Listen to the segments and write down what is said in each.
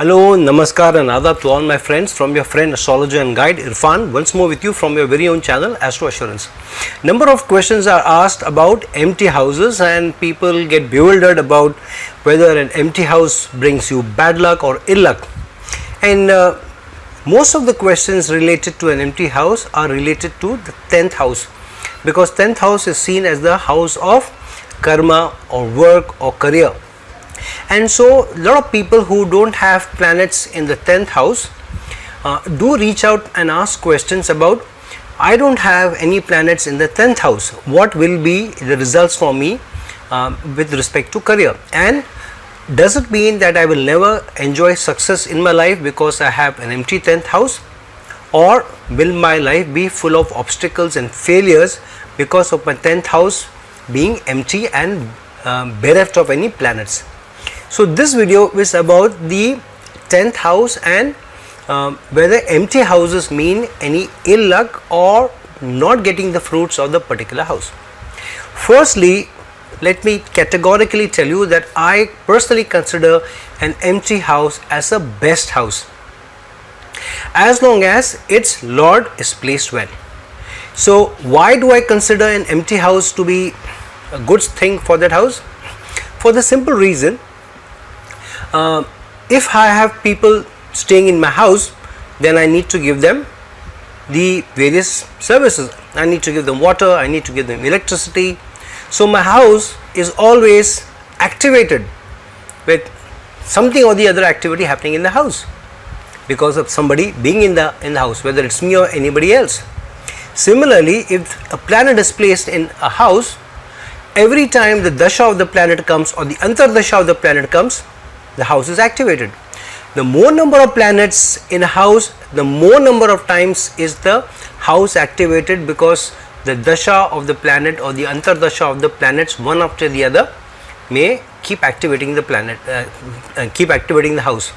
Hello, Namaskar and Adab to all my friends from your friend astrologer and guide Irfan, once more with you from your very own channel Astro Assurance. Number of questions are asked about empty houses and people get bewildered about whether an empty house brings you bad luck or ill luck. And most of the questions related to an empty house are related to the 10th house, because 10th house is seen as the house of karma or work or career. And so a lot of people who don't have planets in the 10th house do reach out and ask questions about, I don't have any planets in the 10th house, what will be the results for me with respect to career, and does it mean that I will never enjoy success in my life because I have an empty 10th house, or will my life be full of obstacles and failures because of my 10th house being empty and bereft of any planets. So this video is about the 10th house and whether empty houses mean any ill luck or not getting the fruits of the particular house. Firstly, let me categorically tell you that I personally consider an empty house as a best house, as long as its lord is placed well. So why do I consider an empty house to be a good thing for that house? For the simple reason, if I have people staying in my house, then I need to give them the various services. I need to give them water, I need to give them electricity. So my house is always activated with something or the other activity happening in the house because of somebody being in the house, whether it's me or anybody else. Similarly, if a planet is placed in a house, every time the dasha of the planet comes or the antardasha of the planet comes, the house is activated. The more number of planets in a house, the more number of times is the house activated, because the dasha of the planet or the antardasha of the planets, one after the other, may keep activating the planet, keep activating the house.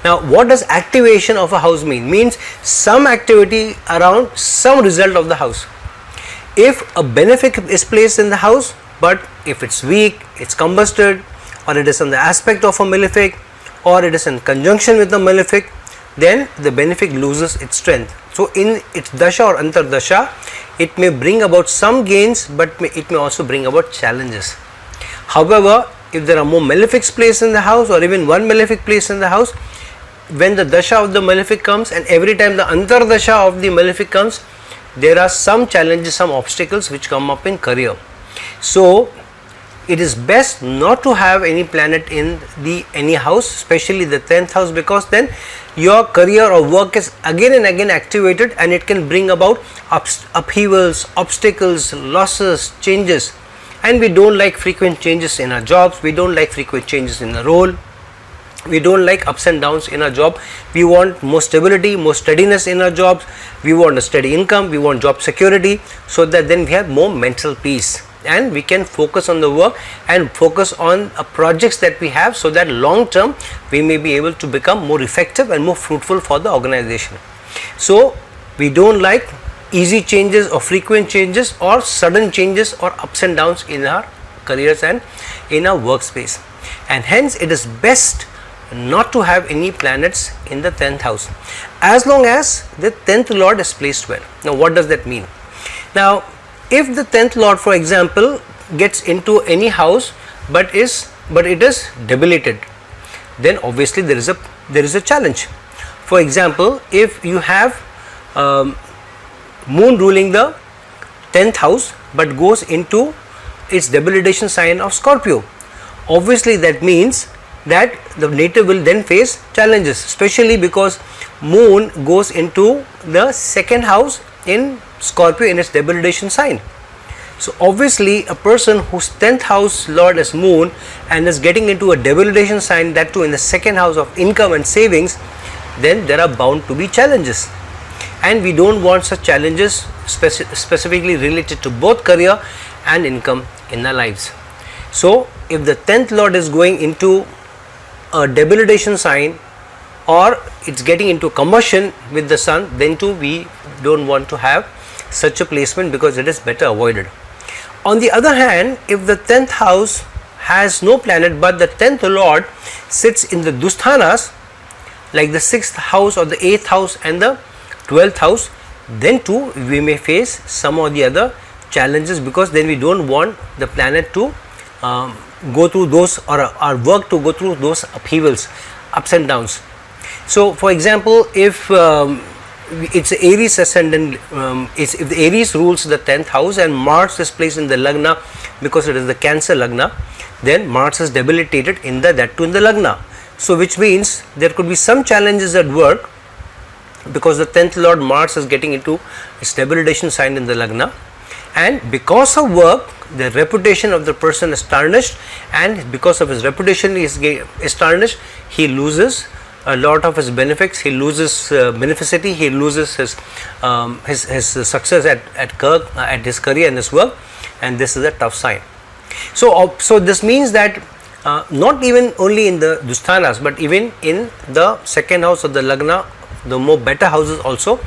Now, what does activation of a house mean? Means some activity around some result of the house. If a benefic is placed in the house, but if it's weak, it's combusted, or it is on the aspect of a malefic, or it is in conjunction with the malefic, then the benefic loses its strength. So in its dasha or antardasha, it may bring about some gains, but it may also bring about challenges. However, if there are more malefics placed in the house, or even one malefic placed in the house, when the dasha of the malefic comes and every time the antardasha of the malefic comes, there are some challenges, some obstacles which come up in career. So it is best not to have any planet in any house, especially the 10th house, because then your career or work is again and again activated and it can bring about upheavals, obstacles, losses, changes. And we don't like frequent changes in our jobs, we don't like frequent changes in the role, we don't like ups and downs in our job. We want more stability, more steadiness in our jobs, we want a steady income, we want job security, so that then we have more mental peace and we can focus on the work and focus on projects that we have, so that long term we may be able to become more effective and more fruitful for the organization. So we don't like easy changes or frequent changes or sudden changes or ups and downs in our careers and in our workspace, and hence it is best not to have any planets in the 10th house, as long as the 10th lord is placed well. Now what does that mean? Now if the 10th lord, for example, gets into any house but it is debilitated, then obviously there is a challenge. For example, if you have moon ruling the 10th house but goes into its debilitation sign of Scorpio, obviously that means that the native will then face challenges, especially because moon goes into the second house in Scorpio in its debilitation sign. So obviously a person whose 10th house lord is moon and is getting into a debilitation sign, that too in the second house of income and savings, then there are bound to be challenges, and we don't want such challenges specifically related to both career and income in our lives. So if the 10th lord is going into a debilitation sign or it's getting into combustion with the sun, then too we don't want to have such a placement, because it is better avoided. On the other hand, if the 10th house has no planet but the 10th lord sits in the dusthanas, like the 6th house or the 8th house and the 12th house, then too we may face some or the other challenges, because then we don't want the planet to go through those, or our work to go through those upheavals, ups and downs. So for example, if it's Aries ascendant, if the Aries rules the 10th house and Mars is placed in the Lagna, because it is the Cancer Lagna, then Mars is debilitated in the, that too in the Lagna. So which means there could be some challenges at work, because the 10th Lord Mars is getting into its debilitation sign in the Lagna, and because of work the reputation of the person is tarnished, and because of his reputation is tarnished, he loses a lot of his benefics, he loses beneficity, he loses his success at his career and his work, and this is a tough sign. So this means that not even only in the Dusthanas, but even in the second house of the Lagna, the more better houses also,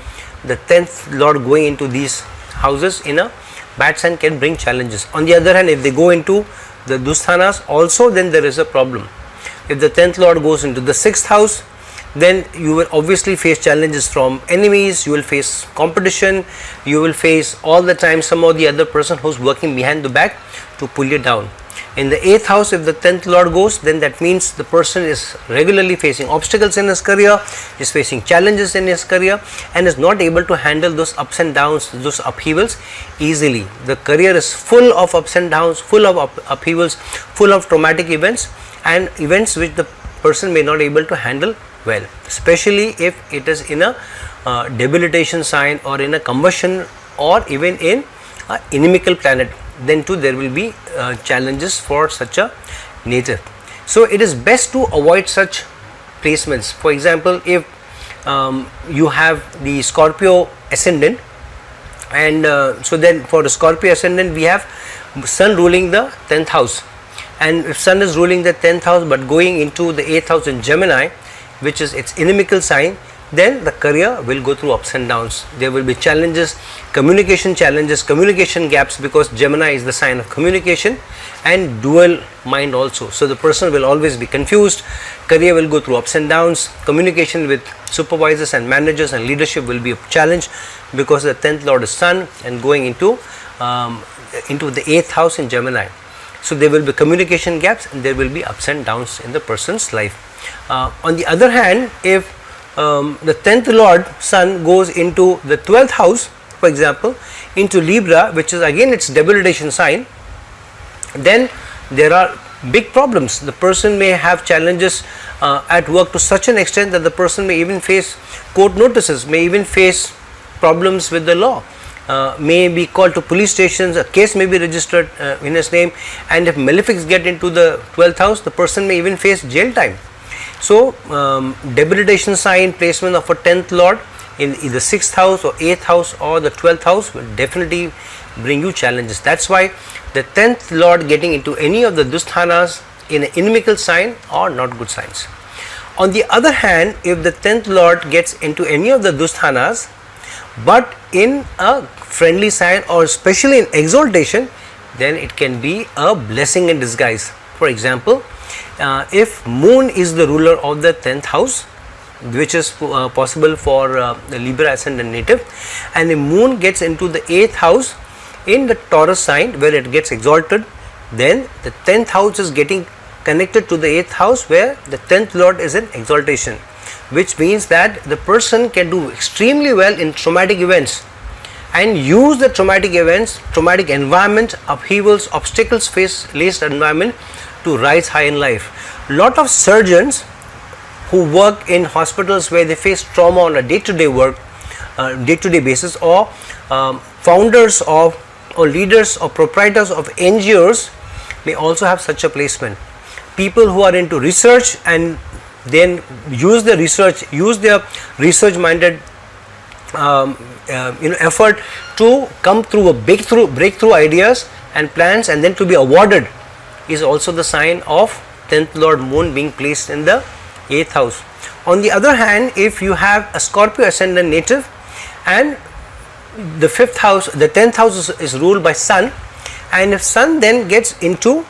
the 10th Lord going into these houses in a bad sign can bring challenges. On the other hand, if they go into the Dusthanas also, then there is a problem. If the 10th Lord goes into the 6th house, then you will obviously face challenges from enemies, you will face competition, you will face all the time some or the other person who is working behind the back to pull you down. In the 8th house, if the 10th Lord goes, then that means the person is regularly facing obstacles in his career, is facing challenges in his career, and is not able to handle those ups and downs, those upheavals easily. The career is full of ups and downs, full of upheavals, full of traumatic events, and events which the person may not able to handle well, especially if it is in a debilitation sign, or in a combustion, or even in an inimical planet, then too there will be challenges for such a native. So it is best to avoid such placements. For example, if you have the Scorpio ascendant, and so then for the Scorpio ascendant we have Sun ruling the 10th house, and if Sun is ruling the 10th house but going into the 8th house in Gemini, which is its inimical sign, then the career will go through ups and downs. There will be challenges, communication gaps, because Gemini is the sign of communication and dual mind also. So the person will always be confused, career will go through ups and downs, communication with supervisors and managers and leadership will be a challenge, because the 10th Lord is Sun and going into the 8th house in Gemini. So there will be communication gaps, and there will be ups and downs in the person's life. On the other hand, if the 10th Lord Sun goes into the 12th house, for example, into Libra, which is again its debilitation sign, then there are big problems. The person may have challenges at work to such an extent that the person may even face court notices, may even face problems with the law, may be called to police stations, a case may be registered in his name, and if malefics get into the 12th house, the person may even face jail time. So debilitation sign placement of a 10th Lord in either 6th house or 8th house or the 12th house will definitely bring you challenges. That's why the 10th Lord getting into any of the Dusthanas in an inimical sign are not good signs. On the other hand, if the 10th Lord gets into any of the Dusthanas but in a friendly sign, or especially in exaltation, then it can be a blessing in disguise. For example, if Moon is the ruler of the 10th house, which is possible for the Libra ascendant native, and if Moon gets into the 8th house in the Taurus sign where it gets exalted, then the 10th house is getting connected to the 8th house where the 10th Lord is in exaltation, which means that the person can do extremely well in traumatic events and use the traumatic events, traumatic environment, upheavals, obstacles laced environment to rise high in life. Lot of surgeons who work in hospitals where they face trauma on a day-to-day basis, or founders of or leaders or proprietors of NGOs may also have such a placement. People who are into research and then use their research minded effort to come through a breakthrough ideas and plans, and then to be awarded, is also the sign of 10th Lord Moon being placed in the 8th house. On the other hand, if you have a Scorpio ascendant native and the 5th house, the 10th house is ruled by Sun, and if Sun then gets into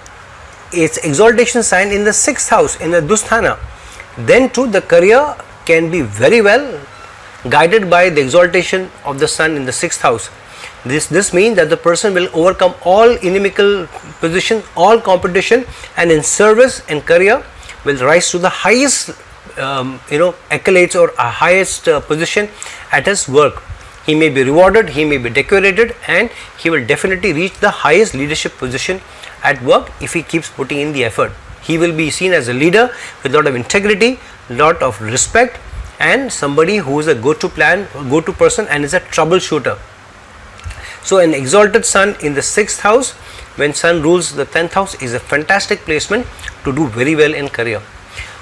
its exaltation sign in the 6th house in the Dusthana, then too the career can be very well guided by the exaltation of the sun in the 6th house. This means that the person will overcome all inimical position, all competition, and in service and career will rise to the highest accolades or highest position at his work. He may be rewarded, he may be decorated, and he will definitely reach the highest leadership position at work if he keeps putting in the effort. He will be seen as a leader with a lot of integrity, lot of respect, and somebody who is a go-to person and is a troubleshooter. So an exalted sun in the 6th house, when sun rules the 10th house, is a fantastic placement to do very well in career.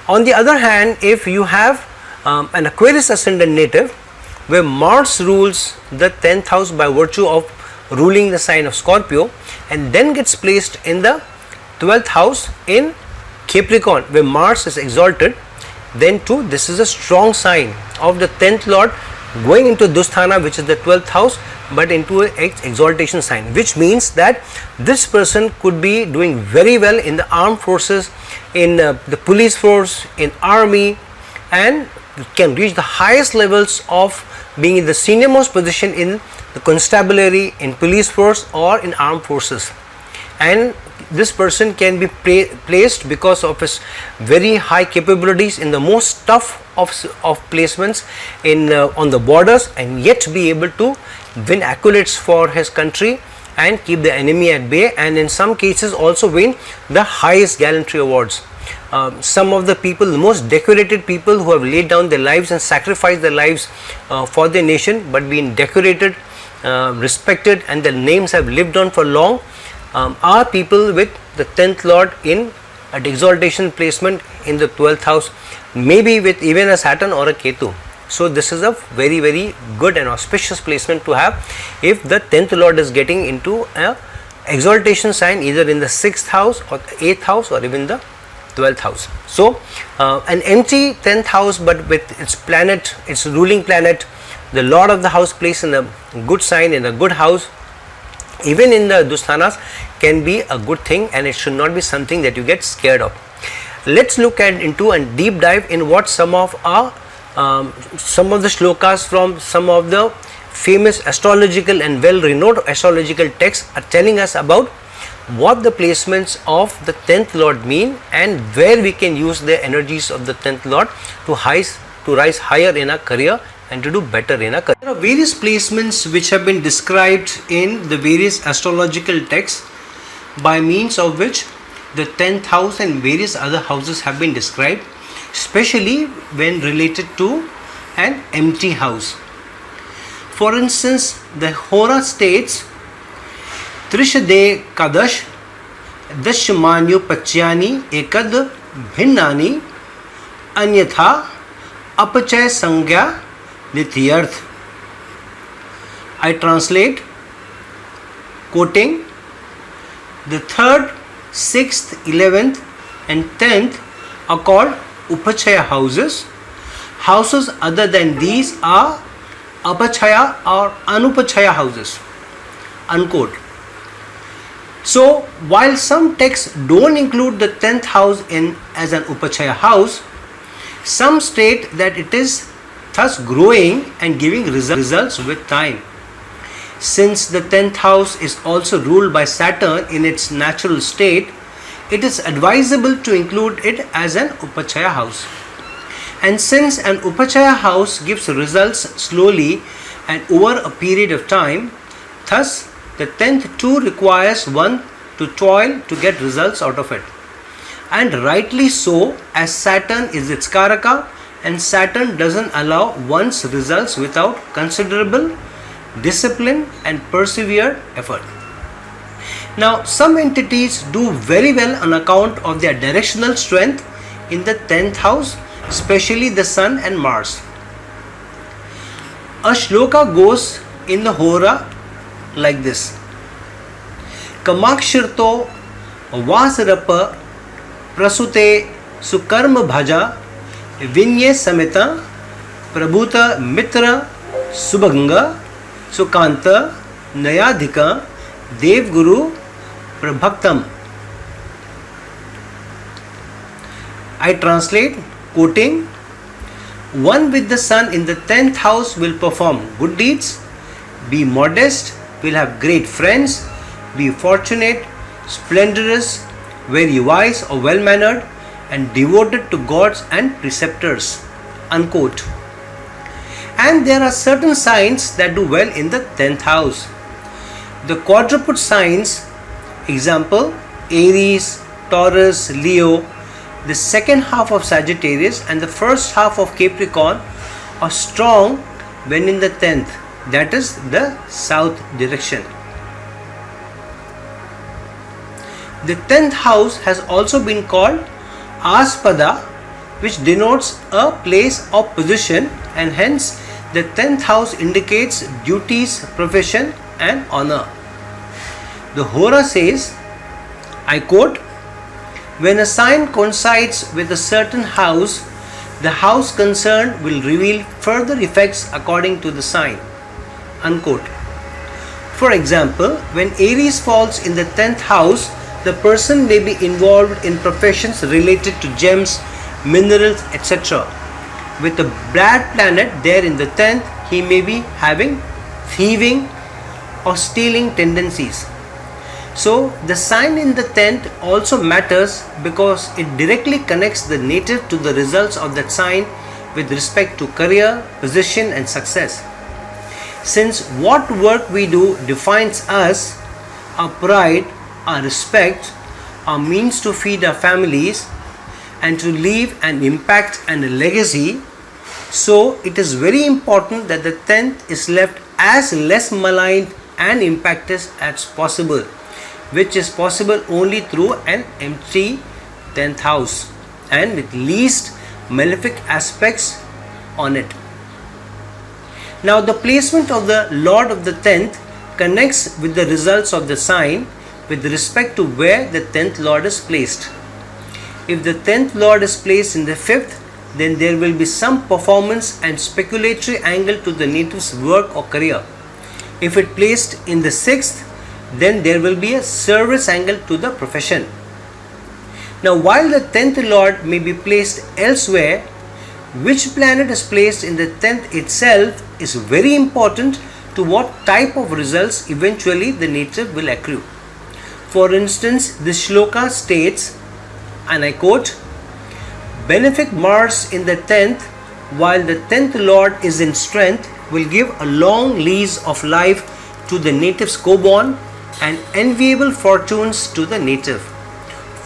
On the other hand, if you have an Aquarius ascendant native where Mars rules the 10th house by virtue of ruling the sign of Scorpio, and then gets placed in the 12th house in Capricorn where Mars is exalted, then too this is a strong sign of the 10th lord going into Dusthana, which is the 12th house, but into an exaltation sign, which means that this person could be doing very well in the armed forces, in the police force, in army, and can reach the highest levels of being in the senior-most position in the constabulary, in police force, or in armed forces. And this person can be placed because of his very high capabilities in the most tough of placements in on the borders, and yet be able to win accolades for his country and keep the enemy at bay, and in some cases also win the highest gallantry awards. Some of the people, the most decorated people who have laid down their lives and sacrificed their lives for their nation, but been decorated, respected, and their names have lived on for long, are people with the 10th lord in an exaltation placement in the 12th house, maybe with even a Saturn or a Ketu. So this is a very, very good and auspicious placement to have if the 10th lord is getting into a exaltation sign either in the 6th house or the 8th house or even the 12th house. So an empty 10th house, but with its planet, its ruling planet, the lord of the house placed in a good sign, in a good house, even in the Dusthanas, can be a good thing, and it should not be something that you get scared of. Let's look at into and deep dive in what some of the shlokas from some of the famous astrological and well renowned astrological texts are telling us about what the placements of the 10th lord mean and where we can use the energies of the 10th lord to rise higher in our career and to do better in our career. There are various placements which have been described in the various astrological texts, by means of which the 10th house and various other houses have been described, especially when related to an empty house. For instance, the Hora states Trishade Kadash Dashmanyu Pachyani Ekad Bhinnani Anyatha Apachay Sangya Nityarth. I translate, quoting, the 3rd, 6th, 11th and 10th are called Upachaya houses. Houses other than these are Apachaya or Anupachaya houses. Unquote. So, while some texts don't include the 10th house in as an Upachaya house, some state that it is thus growing and giving results with time. Since the 10th house is also ruled by Saturn in its natural state, it is advisable to include it as an Upachaya house. And since an Upachaya house gives results slowly and over a period of time, thus the 10th too requires one to toil to get results out of it. And rightly so, as Saturn is its Karaka, and Saturn doesn't allow one's results without considerable discipline and persevered effort. Now, some entities do very well on account of their directional strength in the 10th house, especially the Sun and Mars. A shloka goes in the Hora like this: Kamakshirto Vasarapa Prasute Sukarma Bhaja Vinye Samita Prabhuta Mitra Subhanga Sukanta Nayadhika Dev Guru Prabhaktam. I translate, quoting, One with the sun in the 10th house will perform good deeds, be modest, will have great friends, be fortunate, splendorous, very wise or well mannered, and devoted to gods and preceptors. Unquote. And there are certain signs that do well in the 10th house. The quadruped signs, example Aries, Taurus, Leo, the second half of Sagittarius and the first half of Capricorn are strong when in the 10th, that is the south direction. The 10th house has also been called Aspada, which denotes a place or position, and hence the 10th house indicates duties, profession and honor. The Hora says, I quote, when a sign coincides with a certain house, the house concerned will reveal further effects according to the sign. Unquote. For example, when Aries falls in the 10th house, the person may be involved in professions related to gems, minerals, etc. With a bad planet there in the 10th, he may be having thieving or stealing tendencies. So the sign in the 10th also matters because it directly connects the native to the results of that sign with respect to career, position and success. Since what work we do defines us, our pride, our respect, our means to feed our families and to leave an impact and a legacy, so it is very important that the 10th is left as less maligned and impacted as possible, which is possible only through an empty 10th house and with least malefic aspects on it. Now the placement of the Lord of the 10th connects with the results of the sign with respect to where the 10th Lord is placed. If the 10th Lord is placed in the 5th, then there will be some performance and speculatory angle to the native's work or career. If it placed in the 6th, then there will be a service angle to the profession. Now while the 10th Lord may be placed elsewhere, which planet is placed in the 10th itself is very important to what type of results eventually the native will accrue. For instance, this shloka states, and I quote, benefic Mars in the 10th, while the 10th Lord is in strength, will give a long lease of life to the native's co-born and enviable fortunes to the native.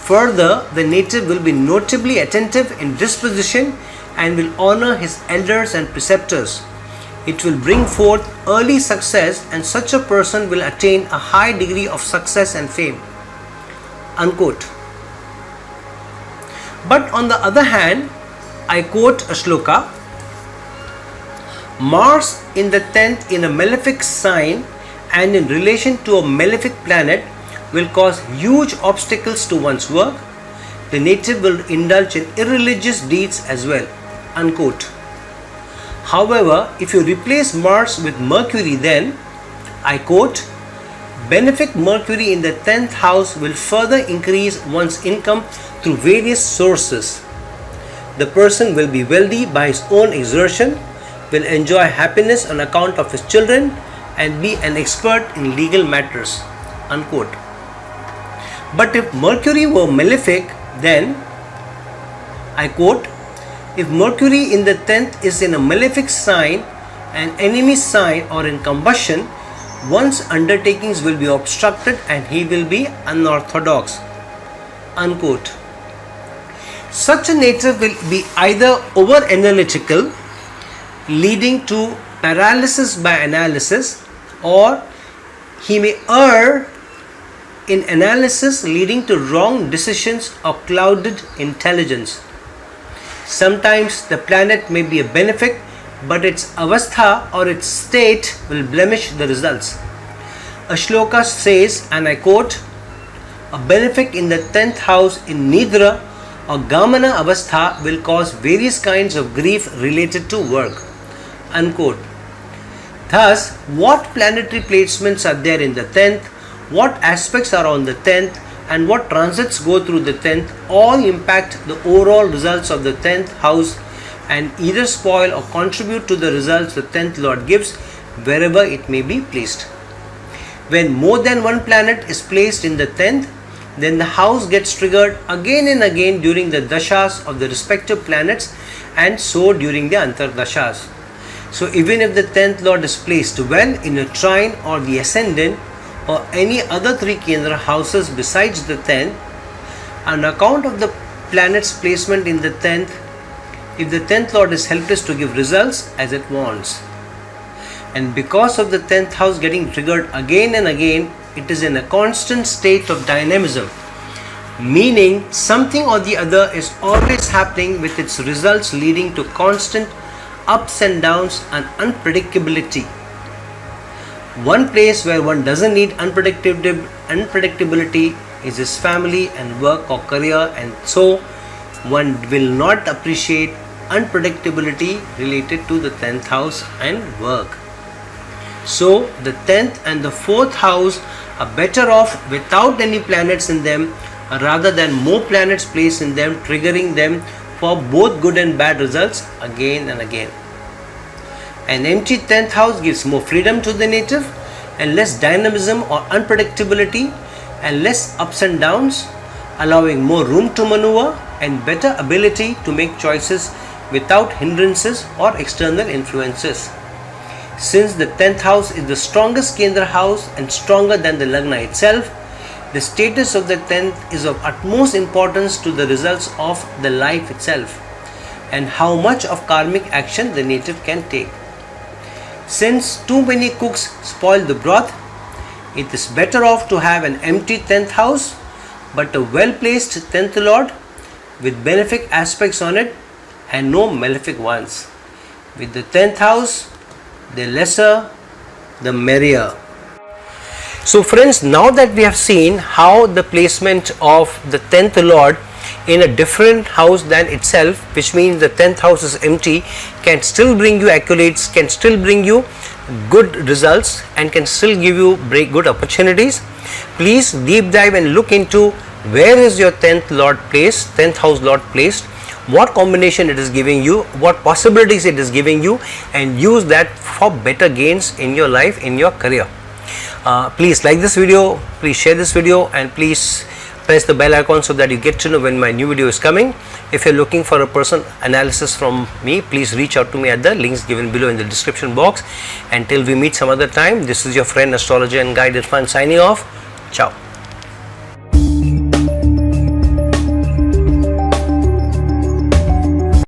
Further, the native will be notably attentive in disposition and will honor his elders and preceptors. It will bring forth early success and such a person will attain a high degree of success and fame. Unquote. But on the other hand, I quote a shloka, Mars in the 10th in a malefic sign and in relation to a malefic planet will cause huge obstacles to one's work. The native will indulge in irreligious deeds as well. Unquote. However, if you replace Mars with Mercury, then, I quote, benefic Mercury in the 10th house will further increase one's income through various sources. The person will be wealthy by his own exertion, will enjoy happiness on account of his children, and be an expert in legal matters. Unquote. But if Mercury were malefic, then, I quote, if Mercury in the 10th is in a malefic sign, an enemy sign or in combustion, one's undertakings will be obstructed and he will be unorthodox. Unquote. Such a native will be either over analytical, leading to paralysis by analysis, or he may err in analysis leading to wrong decisions or clouded intelligence. Sometimes the planet may be a benefic, but its avastha or its state will blemish the results. A shloka says, and I quote, a benefic in the 10th house in Nidra or Gamana avastha will cause various kinds of grief related to work. Unquote. Thus, what planetary placements are there in the 10th, what aspects are on the 10th, and what transits go through the 10th all impact the overall results of the 10th house and either spoil or contribute to the results the 10th Lord gives wherever it may be placed. When more than one planet is placed in the 10th, then the house gets triggered again and again during the dashas of the respective planets, and so during the antardashas. So even if the 10th Lord is placed well in a trine or the ascendant or any other 3 Kendra houses besides the 10th, on account of the planet's placement in the 10th, if the 10th Lord is helpless to give results as it wants. And because of the 10th house getting triggered again and again, it is in a constant state of dynamism, meaning something or the other is always happening, with its results leading to constant ups and downs and unpredictability. One place where one doesn't need unpredictability is his family and work or career, and so one will not appreciate unpredictability related to the 10th house and work. So the 10th and the 4th house are better off without any planets in them, rather than more planets placed in them, triggering them for both good and bad results again and again. An empty 10th house gives more freedom to the native and less dynamism or unpredictability and less ups and downs, allowing more room to maneuver and better ability to make choices without hindrances or external influences. Since the 10th house is the strongest Kendra house and stronger than the Lagna itself, the status of the 10th is of utmost importance to the results of the life itself and how much of karmic action the native can take. Since too many cooks spoil the broth, it is better off to have an empty 10th house but a well placed 10th Lord with benefic aspects on it and no malefic ones. With the 10th house, the lesser the merrier. So friends, now that we have seen how the placement of the 10th Lord in a different house than itself, which means the 10th house is empty, can still bring you accolades, can still bring you good results, and can still give you good opportunities. Please deep dive and look into where is your 10th Lord placed, 10th house Lord placed, what combination it is giving you, what possibilities it is giving you, and use that for better gains in your life, in your career. Please like this video, please share this video, and please press the bell icon so that you get to know when my new video is coming. If you're looking for a personal analysis from me, please reach out to me at the links given below in the description box. Until we meet some other time, this is your friend, astrologer and guide Irfan signing off. Ciao.